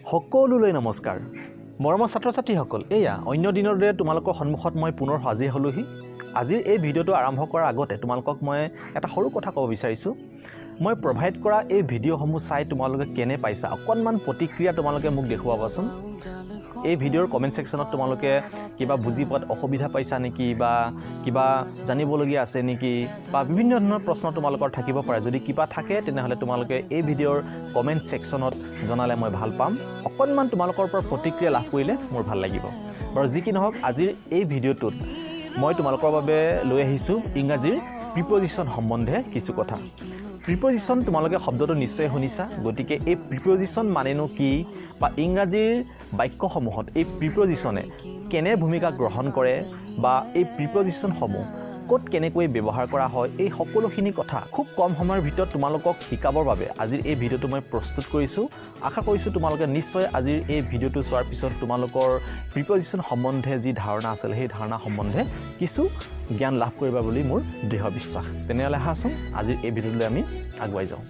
সকলোলৈ নমস্কাৰ মৰমৰ ছাত্ৰ-ছাত্ৰীসকল এয়া অন্য দিনৰ দৰে তোমালোকৰ সন্মুখত মই পুনৰ হাজিৰ হলোহি আজিৰ এই ভিডিঅ'টো আৰম্ভ কৰাৰ আগতে তোমালোকক মই এটা সৰু কথা ক'ব বিচাৰিছোঁ মই প্ৰভাইড কৰা এই ভিডিঅ'সমূহ চাই তোমালোকে কেনে পাইছা অকনমান প্ৰতিক্ৰিয়া তোমালোকে মোক দেখুৱাবাচোন এই ভিডিঅ'ৰ কমেন্ট সেকশনত তোমালোকে কিবা বুজি পোৱাত অসুবিধা পাইছা নেকি বা কিবা জানিবলগীয়া আছে নেকি বা বিভিন্ন ধৰণৰ প্ৰশ্ন তোমালোকৰ থাকিব পাৰে যদি কিবা থাকে তেনেহলে তোমালোকে এই ভিডিঅ'ৰ কমেন্ট সেকশনত জনালে মই ভাল পাম অকনমান তোমালোকৰ পৰা প্ৰতিক্ৰিয়া লাভ কৰিলে মোৰ ভাল লাগিব বাৰু যি কি নহওক আজিৰ এই ভিডিঅ'টোত মই তোমালোকৰ বাবে লৈ আহিছো ইংৰাজীৰ প্ৰিপজিশন সম্বন্ধে কিছু কথা প্ৰিপজিশন তোমালোকে শব্দটো নিশ্চয় শুনিছা গতিকে এই প্ৰিপজিশন মানেনো কি বা ইংৰাজীৰ বাক্যসমূহত এই প্ৰিপজিশনে কেনে ভূমিকা গ্ৰহণ কৰে বা এই প্ৰিপজিশনসমূহ ক'ত কেনেকৈ ব্যৱহাৰ কৰা হয় এই সকলোখিনি কথা খুব কম সময়ৰ ভিতৰত তোমালোকক শিকাবৰ বাবে আজিৰ এই ভিডিঅ'টো মই প্ৰস্তুত কৰিছো আশা কৰিছো তোমালোকে নিশ্চয় আজিৰ এই ভিডিঅ'টো চোৱাৰ পিছত তোমালোকৰ প্ৰিপজিশন সম্বন্ধে যি ধাৰণা আছিল সেই ধাৰণা সম্বন্ধে কিছু জ্ঞান লাভ কৰিবা বুলি মোৰ দৃঢ় বিশ্বাস তেনেহলে হাচোন আজিৰ এই ভিডিঅ'লৈ আমি আগুৱাই যাওঁ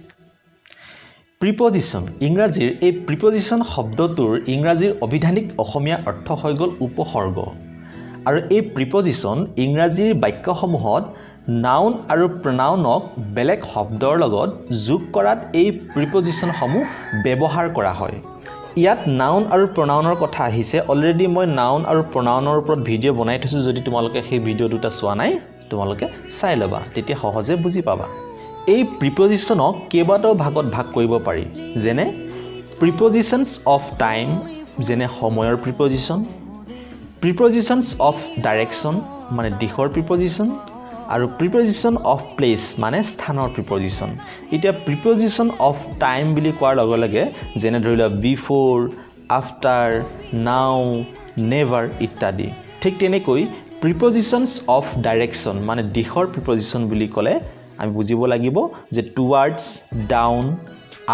প্ৰিপজিশন ইংৰাজীৰ এই প্ৰিপজিশন শব্দটোৰ ইংৰাজীৰ অভিধানিক অসমীয়া অৰ্থ হৈ গ'ল উপসৰ্গ আৰু এই প্ৰিপজিশন ইংৰাজীৰ বাক্যসমূহত নাউন আৰু প্ৰনাউনক বেলেগ শব্দৰ লগত যোগ কৰাত এই প্ৰিপজিশনসমূহ ব্যৱহাৰ কৰা হয় ইয়াত নাউন আৰু প্ৰনাউনৰ কথা আহিছে অলৰেডি মই নাউন আৰু প্ৰনাউনৰ ওপৰত ভিডিঅ' বনাই থৈছো যদি তোমালোকে সেই ভিডিঅ' দুটা চোৱা নাই তোমালোকে চাই ল'বা তেতিয়া সহজে বুজি পাবা এই প্ৰিপজিশনক কেইবাটাও ভাগত ভাগ কৰিব পাৰি যেনে প্ৰিপজিশনছ অফ টাইম যেনে সময়ৰ প্ৰিপজিশন প্ৰিপজিশনছ অফ ডাইৰেকশ্যন মানে দিশৰ প্ৰিপজিশন আৰু প্ৰিপজিশন অফ প্লেচ মানে স্থানৰ প্ৰিপজিশন এতিয়া প্ৰিপজিশন অফ টাইম বুলি কোৱাৰ লগে লগে যেনে ধৰি লোৱা বিফৰ আফটাৰ নাও নেভাৰ ইত্যাদি ঠিক তেনেকৈ প্ৰিপজিশনছ অফ ডাইৰেকশ্যন মানে দিশৰ প্ৰিপজিশন বুলি ক'লে আমি বুজিব লাগিব যে টুৱাৰ্ডছ ডাউন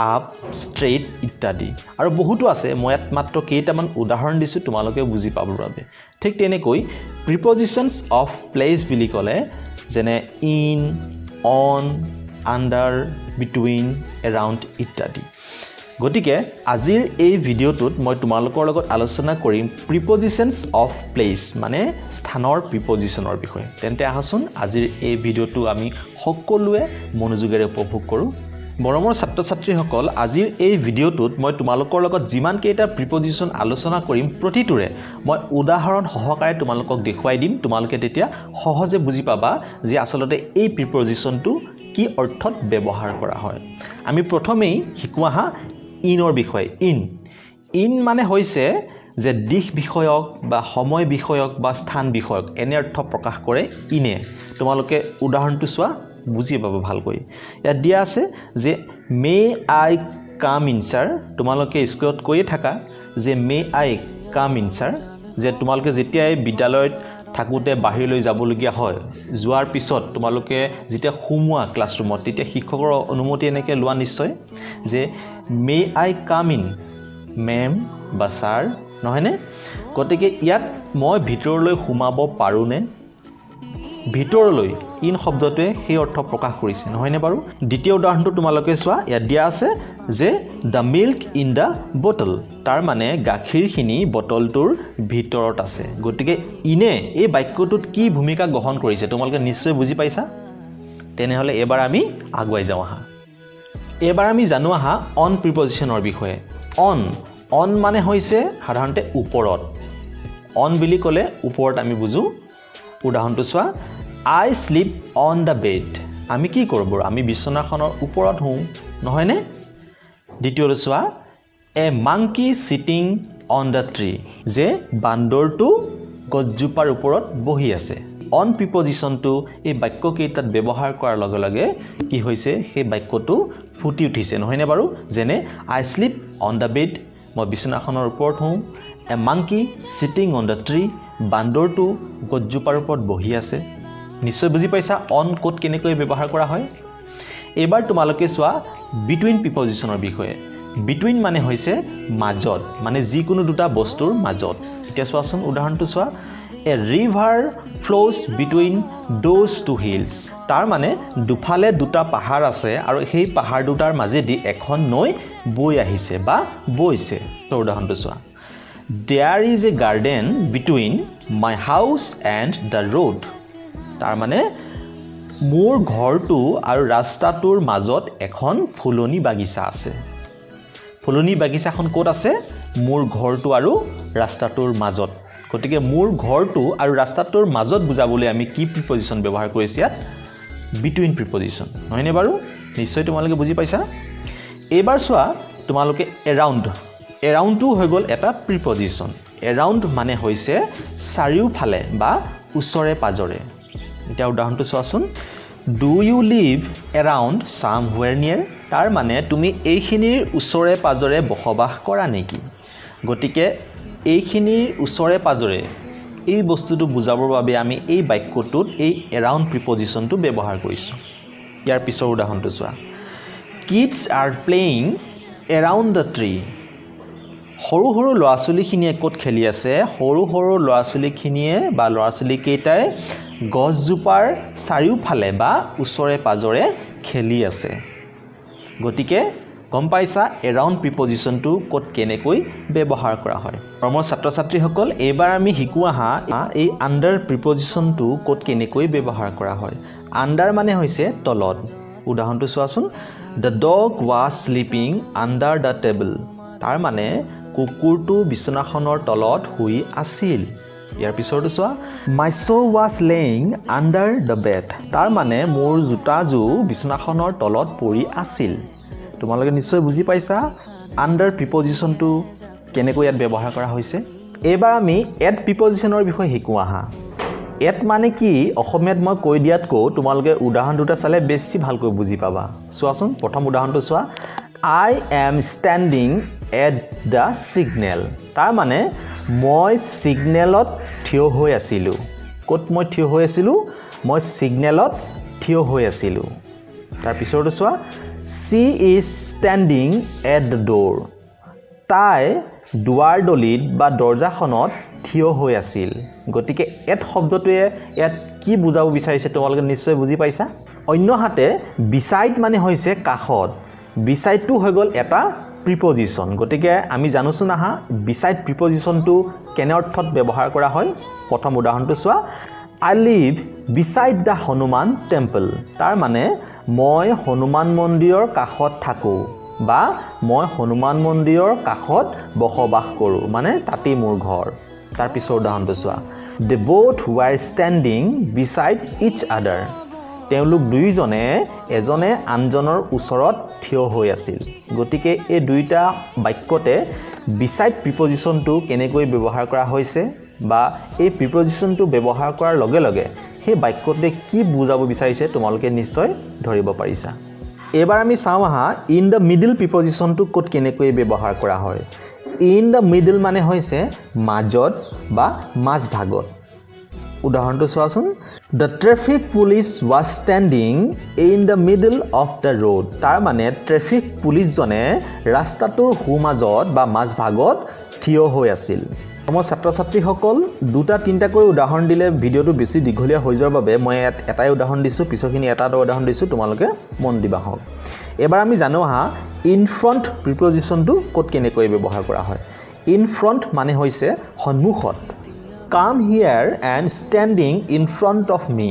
আপ ষ্ট্ৰেইট ইত্যাদি আৰু বহুতো আছে মই ইয়াত মাত্ৰ কেইটামান উদাহৰণ দিছোঁ তোমালোকে বুজি পাবৰ বাবে ঠিক তেনেকৈ প্ৰিপজিশনছ অফ প্লেচ বুলি ক'লে যেনে in on under between around ইত্যাদি গতিকে আজিৰ এই ভিডিঅ'টোত মই তোমালোকৰ লগত আলোচনা কৰিম প্ৰিপজিশনছ অফ প্লেচ মানে স্থানৰ প্ৰিপজিশনৰ বিষয়ে তেন্তে আহাচোন আজিৰ এই ভিডিঅ'টো আমি সকলোৱে মনোযোগেৰে উপভোগ কৰোঁ মৰমৰ ছাত্ৰ-ছাত্ৰীসকল আজিৰ এই ভিডিঅ'টোত মই তোমালোকৰ লগত যিমান কেইটা প্ৰিপজিশন আলোচনা কৰিম প্ৰতিটোৰে মই উদাহৰণ সহকাৰে তোমালোকক দেখুৱাই দিম তোমালোকে তেতিয়া সহজে বুজি পাবা যে আচলতে এই প্ৰিপজিশনটো কি অৰ্থত ব্যৱহাৰ কৰা হয় আমি প্ৰথমেই শিকোঁ আহা ইনৰ বিষয়ে ইন মানে হৈছে যে দিশ বিষয়ক বা সময় বিষয়ক বা স্থান বিষয়ক এনে অৰ্থ প্ৰকাশ কৰে ইনে তোমালোকে উদাহৰণটো চোৱা বুজি পাবা ভালকৈ ইয়াত দিয়া আছে যে may I come in sir তোমালোকে স্কুলত কৈয়ে থাকা যে may I come in sir যে তোমালোকে যেতিয়াই বিদ্যালয়ত থাকোঁতে বাহিৰলৈ যাবলগীয়া হয় যোৱাৰ পিছত তোমালোকে যেতিয়া সোমোৱা ক্লাছৰুমত তেতিয়া শিক্ষকৰ অনুমতি এনেকৈ লোৱা নিশ্চয় যে may I come in ma'am বা ছাৰ নহয়নে গতিকে ইয়াত মই ভিতৰলৈ সোমাব পাৰোঁনে ভিতৰলৈ ইন শব্দটোৱে সেই অৰ্থ প্ৰকাশ কৰিছে নহয়নে বাৰু দ্বিতীয় উদাহৰণটো তোমালোকে চোৱা ইয়াত দিয়া আছে যে the milk in the bottle তাৰ মানে গাখীৰখিনি বটলটোৰ ভিতৰত আছে গতিকে ইনে এই বাক্যটোত কি ভূমিকা গ্ৰহণ কৰিছে তোমালোকে নিশ্চয় বুজি পাইছা তেনেহ'লে এবাৰ আমি আগুৱাই যাওঁ আহা এবাৰ আমি জানো আহা অন প্ৰিপজিশনৰ বিষয়ে অন মানে হৈছে সাধাৰণতে ওপৰত অন বুলি ক'লে ওপৰত আমি বুজো উদাহৰণটো চোৱা আই স্লিপ অন দ্য বেড আমি কি কৰোঁ বাৰু আমি বিচনাখনৰ ওপৰত হওঁ নহয়নে দ্বিতীয়টো চোৱা a monkey sitting on the tree যে বান্দৰটো গছজোপাৰ ওপৰত বহি আছে অন প্ৰিপজিশনটো এই বাক্যকেইটাত ব্যৱহাৰ কৰাৰ লগে লগে কি হৈছে সেই বাক্যটো ফুটি উঠিছে নহয়নে বাৰু যেনে I sleep on the bed মই বিচনাখনৰ ওপৰত হওঁ a monkey sitting on the tree বান্দৰটো গছজোপাৰ ওপৰত বহি আছে নিশ্চয় বুজি পাইছা অন ক'ত কেনেকৈ ব্যৱহাৰ কৰা হয় এবাৰ তোমালোকে চোৱা বিটুইন প্ৰিপজিশনৰ বিষয়ে বিটুইন মানে হৈছে মাজত মানে যিকোনো দুটা বস্তুৰ মাজত এতিয়া চোৱাচোন উদাহৰণটো চোৱা a a river flows between those two hills তাৰ মানে দুফালে দুটা পাহাৰ আছে আৰু সেই পাহাৰ দুটাৰ মাজেদি এখন নৈ বৈ আহিছে বা বৈছে উদাহৰণটো চোৱা there is a garden between my house and the road তাৰ মানে মোৰ ঘৰটো আৰু ৰাস্তাটোৰ মাজত এখন ফুলনি বাগিচা আছে ফুলনি বাগিচাখন ক'ত আছে মোৰ ঘৰটো আৰু ৰাস্তাটোৰ মাজত গতিকে মোৰ ঘৰটো আৰু ৰাস্তাটোৰ মাজত বুজাবলৈ আমি কি প্ৰিপজিশ্যন ব্যৱহাৰ কৰিছে ইয়াত বিটুইন প্ৰিপজিশ্যন নহয়নে বাৰু নিশ্চয় তোমালোকে বুজি পাইছা এইবাৰ চোৱা তোমালোকে এৰাউণ্ডটো হৈ গ'ল এটা প্ৰিপজিশ্যন এৰাউণ্ড মানে হৈছে চাৰিওফালে বা ওচৰে পাজৰে এতিয়া উদাহৰণটো চোৱাচোন do you live around somewhere near তাৰ মানে তুমি এইখিনিৰ ওচৰে পাজৰে বসবাস কৰা নেকি গতিকে এইখিনিৰ ওচৰে পাজৰে এই বস্তুটো বুজাবৰ বাবে আমি এই বাক্যটোত এই এৰাউণ্ড প্ৰিপজিশ্যনটো ব্যৱহাৰ কৰিছোঁ ইয়াৰ পিছৰ উদাহৰণটো চোৱা kids R playing around the tree সৰু সৰু ল'ৰা ছোৱালীখিনিয়ে ক'ত খেলি আছে সৰু সৰু ল'ৰা ছোৱালীখিনিয়ে বা ল'ৰা ছোৱালীকেইটাই গছজোপাৰ চাৰিওফালে বা ওচৰে পাজৰে খেলি আছে গতিকে গম পাইছা এৰাউণ্ড প্ৰিপজিশ্যনটো ক'ত কেনেকৈ ব্যৱহাৰ কৰা হয় মোৰ ছাত্ৰ ছাত্ৰীসকল এইবাৰ আমি শিকো আহা এই আণ্ডাৰ প্ৰিপজিশ্যনটো ক'ত কেনেকৈ ব্যৱহাৰ কৰা হয় আণ্ডাৰ মানে হৈছে তলত উদাহৰণটো চোৱাচোন the dog was sleeping under the table তাৰ মানে কুকুৰটো বিচনাখনৰ তলত শুই আছিল ইয়াৰ পিছৰটো চোৱা my shoe was laying under the bed তাৰ মানে মোৰ জোতাযোৰ বিচনাখনৰ তলত পৰি আছিল তোমালোকে নিশ্চয় বুজি পাইছা আণ্ডাৰ প্ৰিপজিশ্যনটো কেনেকৈ ইয়াত ব্যৱহাৰ কৰা হৈছে এইবাৰ আমি এড প্ৰিপজিশ্যনৰ বিষয়ে শিকো আহা এড মানে কি অসমীয়াত মই কৈ দিয়াতকৈ তোমালোকে উদাহৰণ দুটা চালে বেছি ভালকৈ বুজি পাবা চোৱাচোন প্ৰথম উদাহৰণটো চোৱা I am standing at the signal তাৰ মানে মই সিগনেলত থিয় হৈ আছিলো ক'ত মই থিয় হৈ আছিলো মই সিগনেলত থিয় হৈ আছিলো তাৰ পিছৰটো চোৱা she is standing at the door তাই দুৱাৰ দলিত বা দৰজাখনত থিয় হৈ আছিল গতিকে এট শব্দটোৱে ইয়াত কি বুজাব বিচাৰিছে তোমালোকে নিশ্চয় বুজি পাইছা অন্যহাতে beside মানে হৈছে কাষত beside টো হৈ গ'ল এটা প্ৰিপজিশ্যন গতিকে আমি জানোচোন আহা beside প্ৰিপজিশ্যনটো কেনে অৰ্থত ব্যৱহাৰ কৰা হয় প্ৰথম উদাহৰণটো চোৱা I live beside the Hanuman temple তাৰ মানে মই হনুমান মন্দিৰৰ কাষত থাকো বা মই হনুমান মন্দিৰৰ কাষত বসবাস কৰো মানে তাতেই মোৰ ঘৰ তাৰ পিছৰ উদাহৰণটো চোৱা they both were standing beside each other তেওঁলোক দুইজনে এজনে আনজনৰ ওচৰত থিয় হৈ আছিল গতিকে এই দুইটা বাক্যতে beside প্ৰিপজিশ্যনটো কেনেকৈ ব্যৱহাৰ কৰা হৈছে বা এই প্ৰিপজিশ্যনটো ব্যৱহাৰ কৰাৰ লগে লগে সেই বাক্যটোৱে কি বুজাব বিচাৰিছে তোমালোকে নিশ্চয় ধৰিব পাৰিছা এবাৰ আমি চাওঁ আহা ইন দ্য মিডল প্ৰিপজিশ্যনটো ক'ত কেনেকৈ ব্যৱহাৰ কৰা হয় ইন দ্য মিডল মানে হৈছে মাজত বা মাজভাগত উদাহৰণটো চোৱাচোন The traffic police was standing in the middle of the road তাৰ মানে ট্ৰেফিক পুলিচজনে ৰাস্তাটোৰ সোঁমাজত বা মাজভাগত থিয় হৈ আছিল মোৰ ছাত্ৰ ছাত্ৰীসকল দুটা তিনিটাকৈ উদাহৰণ দিলে ভিডিঅ'টো বেছি দীঘলীয়া হৈ যোৱাৰ বাবে মই এটাই উদাহৰণ দিছোঁ পিছৰখিনি এটা উদাহৰণ দিছোঁ তোমালোকে মন দিবা হওক এবাৰ আমি জানো আহা ইন ফ্ৰণ্ট প্ৰিপজিশ্যনটো ক'ত কেনেকৈ ব্যৱহাৰ কৰা হয় ইন ফ্ৰণ্ট মানে হৈছে সন্মুখত Come here and standing in front of me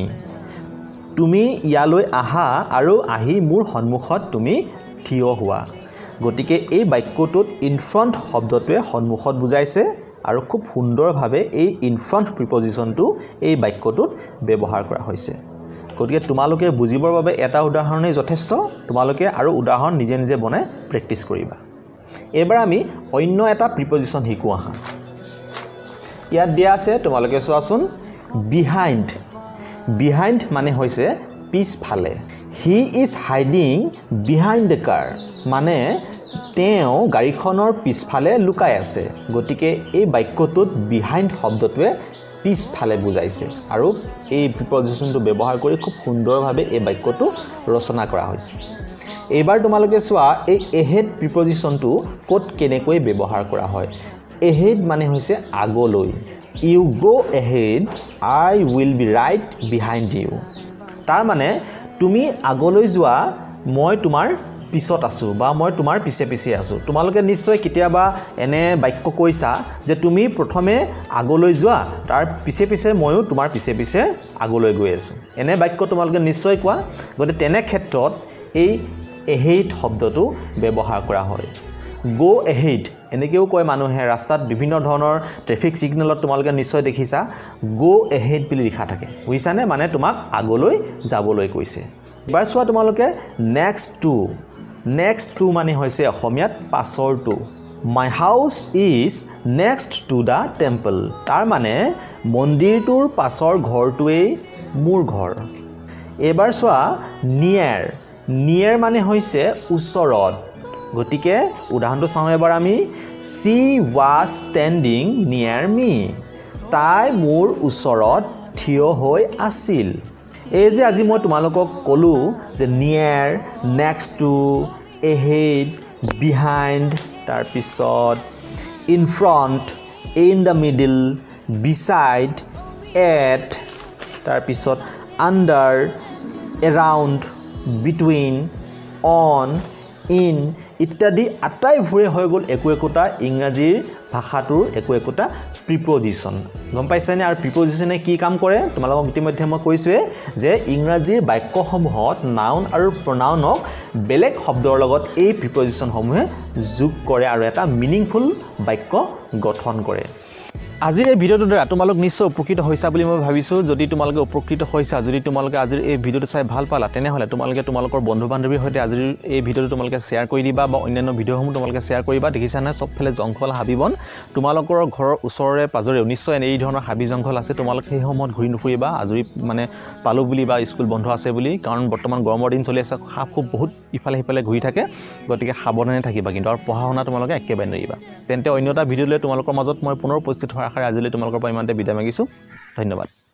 তুমি ইয়ালৈ আহা আৰু আহি মোৰ সন্মুখত তুমি থিয় হোৱা গতিকে এই বাক্যটোত ইন ফ্ৰণ্ট শব্দটোৱে সন্মুখত বুজাইছে আৰু খুব সুন্দৰভাৱে এই ইন ফ্ৰণ্ট প্ৰিপজিশ্যনটো এই বাক্যটোত ব্যৱহাৰ কৰা হৈছে গতিকে তোমালোকে বুজিবৰ বাবে এটা উদাহৰণেই যথেষ্ট তোমালোকে আৰু উদাহৰণ নিজে নিজে বনাই প্ৰেক্টিছ কৰিবা এবাৰ আমি অন্য এটা প্ৰিপজিশ্যন শিকো আহা ইয়াত দিয়া আছে তোমালোকে চোৱাচোন বিহাইণ্ড মানে হৈছে পিছফালে he is hiding behind the car মানে তেওঁ গাড়ীখনৰ পিছফালে লুকাই আছে গতিকে এই বাক্যটোত বিহাইণ্ড শব্দটোৱে পিছফালে বুজাইছে আৰু এই প্ৰিপজিশ্যনটো ব্যৱহাৰ কৰি খুব সুন্দৰভাৱে এই বাক্যটো ৰচনা কৰা হৈছে এইবাৰ তোমালোকে চোৱা এই এহেড প্ৰিপজিশ্যনটো ক'ত কেনেকৈ ব্যৱহাৰ কৰা হয় এহেড মানে হৈছে আগলৈ you go ahead, I will be right behind you. তাৰ মানে তুমি আগলৈ যোৱা মই তোমাৰ পিছত আছো বা মই তোমাৰ পিছে পিছে আছো তোমালোকে নিশ্চয় কেতিয়াবা এনে বাক্য কৈছা যে তুমি প্ৰথমে আগলৈ যোৱা তাৰ পিছে পিছে ময়ো তোমাৰ পিছে পিছে আগলৈ গৈ আছো এনে বাক্য তোমালোকে নিশ্চয় কোৱা গতে তেনে ক্ষেত্ৰত এই ahead শব্দটো ব্যৱহাৰ কৰা হয় go ahead এনেকেও কয় মানুহে ৰাস্তাত বিভিন্ন ধৰণৰ ট্ৰাফিক সিগনেলত তোমালোকে নিশ্চয় দেখিছা go ahead বুলি লিখা থাকে বুজিছানে মানে তোমাক আগলৈ যাবলৈ কৈছে এবাৰ চোৱা তোমালোকে next to মানে হৈছে অসমীয়াত পাছৰটো my house is next to the temple তাৰ মানে মন্দিৰটোৰ পাছৰ ঘৰটোৱেই মোৰ ঘৰ এবাৰ চোৱা near মানে হৈছে ওচৰত গতিকে উদাহৰণটো চাওঁ এবাৰ আমি she was standing near me তাই মোৰ ওচৰত থিয় হৈ আছিল এই যে আজি মই তোমালোকক কলো যে near next to ahead behind তাৰ পিছত in front in the middle beside at তাৰ পিছত under around between on in ইত্যাদি আটাইবোৰে হৈ গ'ল একোটা ইংৰাজীৰ ভাষাটোৰ একোটা প্ৰিপজিশন গম পাইছানে আৰু প্ৰিপজিশনে কি কাম কৰে তোমালোকক ইতিমধ্যে মই কৈছোৱে যে ইংৰাজীৰ বাক্যসমূহত নাউন আৰু প্ৰনাউনক বেলেগ শব্দৰ লগত এই প্ৰিপজিশনসমূহে যোগ কৰে আৰু এটা মিনিংফুল বাক্য গঠন কৰে আজিৰ এই ভিডিওটোৰ দ্বাৰা তোমালোক নিশ্চয় উপকৃত হৈছা বুলি মই ভাবিছোঁ যদি তোমালোকে উপকৃত হৈছা যদি তোমালোকে আজিৰ এই ভিডিওটো চাই ভাল পালা তেনেহ'লে তোমালোকে তোমালোকৰ বন্ধু-বান্ধৱীৰ সৈতে আজিৰ এই ভিডিওটো তোমালোকে শ্বেয়াৰ কৰি দিবা বা অন্যান্য ভিডিওসমূহ তোমালোকে শ্বেয়াৰ কৰিবা দেখিছানে সবফালে জংঘল হাবিবন তোমালোকৰ ঘৰৰ ওচৰৰে পাজৰে নিশ্চয় এই ধৰণৰ হাবি জংঘল আছে তোমালোকে সেই সময়ত ঘূৰি নুফুৰিবা আজৰি মানে পালো বুলি বা স্কুল বন্ধ আছে বুলি কাৰণ বৰ্তমান গৰমৰ দিন চলি আছে সাপ খুব বহুত ইফালে সিফালে ঘূৰি থাকে গতিকে সাৱধানে থাকিবা কিন্তু আৰু পঢ়া শুনা তোমালোকে একেবাৰে নৰিবা তেন্তে অন্য এটা ভিডিঅ'লৈ তোমালোকৰ মাজত মই পুনৰ উপস্থিত হোৱাৰ আশাৰে আজিলৈ তোমালোকৰ পৰা ইমানতে বিদায় মাগিছোঁ ধন্যবাদ